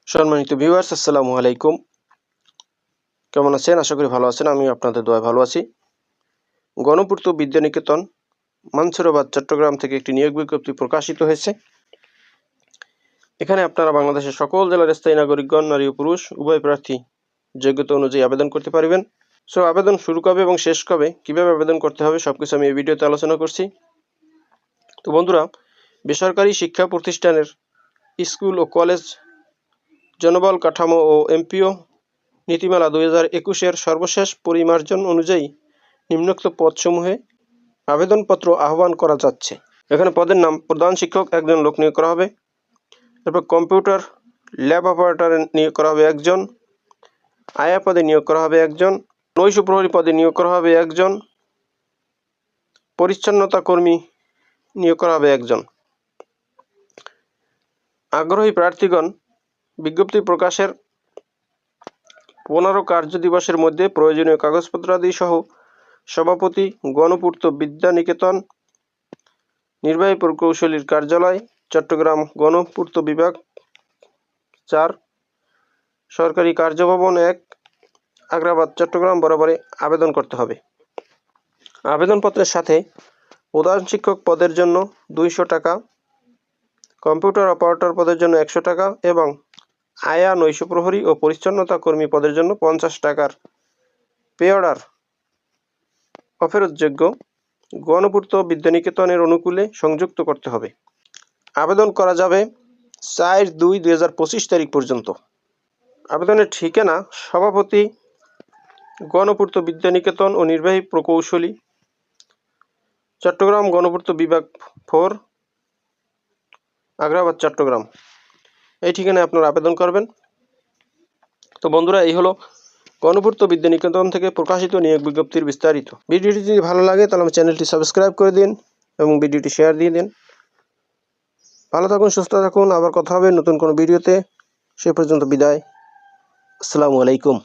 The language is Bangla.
সম্মানিত ভিউয়ার্স, আসসালামু আলাইকুম। কেমন আছেন? আশা করি ভালো আছেন। আমি আপনাদের দোয়ায় ভালো আছি। গণপূর্ত বিদ্যানিকেতন, মানসুরাবাদ, চট্টগ্রাম থেকে একটি নিয়োগ বিজ্ঞপ্তি প্রকাশিত হয়েছে। এখানে আপনারা বাংলাদেশের সকল জেলার স্থায়ী নাগরিকগণ, নারী ও পুরুষ উভয় প্রার্থী যোগ্যতা অনুযায়ী আবেদন করতে পারবেন। আবেদন শুরু কবে এবং শেষ কবে, কিভাবে আবেদন করতে হবে, সবকিছু আমি এই ভিডিওতে আলোচনা করছি। তো বন্ধুরা, বেসরকারি শিক্ষা প্রতিষ্ঠানের স্কুল ও কলেজ জনবল কাঠামো ও এমপিও নীতিমালা 2021-এর সর্বশেষ পরিমার্জন অনুযায়ী নিম্নোক্ত পদসমূহে আবেদনপত্র আহ্বান করা যাচ্ছে। এখানে পদের নাম: প্রধান শিক্ষক একজন লোক নিয়োগ করা হবে। তারপর কম্পিউটার ল্যাব অপারেটর নিয়োগ করা হবে একজন। আয়া পদে নিয়োগ করা হবে একজন। নৈশ প্রহরী পদে নিয়োগ করা হবে একজন। পরিচ্ছন্নতা কর্মী নিয়োগ করা হবে একজন। আগ্রহী প্রার্থীগণ বিজ্ঞপ্তি প্রকাশের 15 কার্য দিবসের মধ্যে প্রয়োজনীয় কাগজপত্রাদি সহ সভাপতি, গণপূর্ত বিদ্যানিকেতন, নির্বাহী প্রকৌশলীর কার্যালয়, চট্টগ্রাম, গণপূর্ত বিভাগ 4, সরকারি কার্যভবন 1, আগ্রাবাদ, চট্টগ্রাম বরাবরে আবেদন করতে হবে। আবেদনপত্রের সাথে প্রধান শিক্ষক পদের জন্য 200 টাকা, কম্পিউটার অপারেটর পদের জন্য 100 টাকা এবং আয়া, নৈশ প্রহরী ও পরিচ্ছন্নতা কর্মী পদের জন্য 50 টাকার পে অর্ডার অফেরতযোগ্য গণপূর্ত বিদ্যানিকেতনের অনুকূলে সংযুক্ত করতে হবে। আবেদন করা যাবে 4/2/2025 তারিখ পর্যন্ত। আবেদনের ঠিকানা: সভাপতি, গণপূর্ত বিদ্যানিকেতন ও নির্বাহী প্রকৌশলী, চট্টগ্রাম, গণপূর্ত বিভাগ 4, আগ্রাবাদ, চট্টগ্রাম। এই ঠিকানায় আপনারা আবেদন করবেন। তো বন্ধুরা, এই হলো গণপূর্ত বিদ্যানিকেতন থেকে প্রকাশিত নিয়োগ বিজ্ঞপ্তির বিস্তারিত। ভিডিওটি যদি ভালো লাগে তাহলে আমার চ্যানেলটি সাবস্ক্রাইব করে দিন এবং ভিডিওটি শেয়ার দিয়ে দিন। ভালো থাকুন, সুস্থ থাকুন। আবার কথা হবে নতুন কোনো ভিডিওতে। সে পর্যন্ত বিদায়। আসসালামু আলাইকুম।